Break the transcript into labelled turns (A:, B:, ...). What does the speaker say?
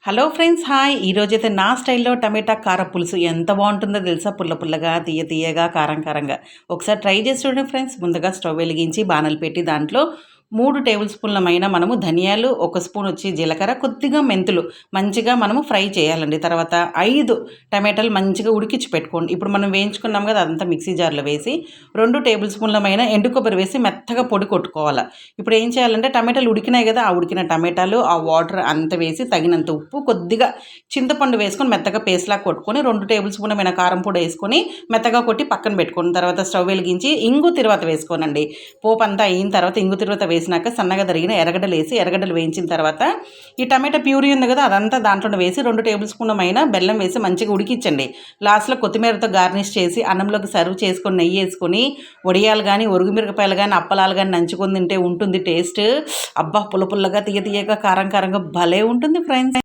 A: Hello friends, hi. ఈరోజైతే నా స్టైల్లో టమాటా కార పులుసు ఎంత బాగుంటుందో తెలుసా? పుల్ల పుల్లగా, తీయగా, కారం కారంగా. ఒకసారి ట్రై చేసి చూడండి ఫ్రెండ్స్. ముందుగా స్టవ్ వెలిగించి బాణలు పెట్టి దాంట్లో 3 టేబుల్ స్పూన్లమైన మనము ధనియాలు, 1 స్పూన్ వచ్చి జీలకర్ర, కొద్దిగా మెంతులు మంచిగా మనము ఫ్రై చేయాలండి. తర్వాత 5 టమాటాలు మంచిగా ఉడికించి పెట్టుకోండి. ఇప్పుడు మనం వేయించుకున్నాం కదా, అదంతా మిక్సీ జార్లో వేసి 2 టేబుల్ స్పూన్లమైన ఎండు కొబ్బరి వేసి మెత్తగా పొడి కొట్టుకోవాలి. ఇప్పుడు ఏం చేయాలంటే టమాటాలు ఉడికినాయి కదా, ఆ ఉడికిన టమాటాలు, ఆ వాటర్ అంత వేసి తగినంత ఉప్పు, కొద్దిగా చింతపండు వేసుకొని మెత్తగా పేస్ట్లా కొట్టుకొని 2 టేబుల్ స్పూన్లమైన కారం పొడి వేసుకొని మెత్తగా కొట్టి పక్కన పెట్టుకున్న తర్వాత స్టవ్ వెలిగించి ఇంగు తిరువాత వేసుకోనండి. పోపు అంతా అయిన తర్వాత ఇంగు తిరువాత వేసినాక సన్నగా తరిగిన ఎర్రగడ్డలు వేసి ఎర్రగడ్డలు వేయించిన తర్వాత ఈ టమాటా ప్యూరీ ఉంది కదా, అదంతా దాంట్లో వేసి 2 టేబుల్ స్పూన్లమైన బెల్లం వేసి మంచిగా ఉడికించండి. లాస్ట్లో కొత్తిమీరతో గార్నిష్ చేసి అన్నంలోకి సర్వ్ చేసుకొని నెయ్యి వేసుకొని వడియాలు కానీ, ఒరుగుమిరపకాయలు కానీ, అప్పలాలు కానీ నంచుకొని తింటే ఉంటుంది టేస్ట్. అబ్బా, పుల్ల పుల్లగా, తీయగా, కారం కారంగా భలే ఉంటుంది ఫ్రెండ్స్.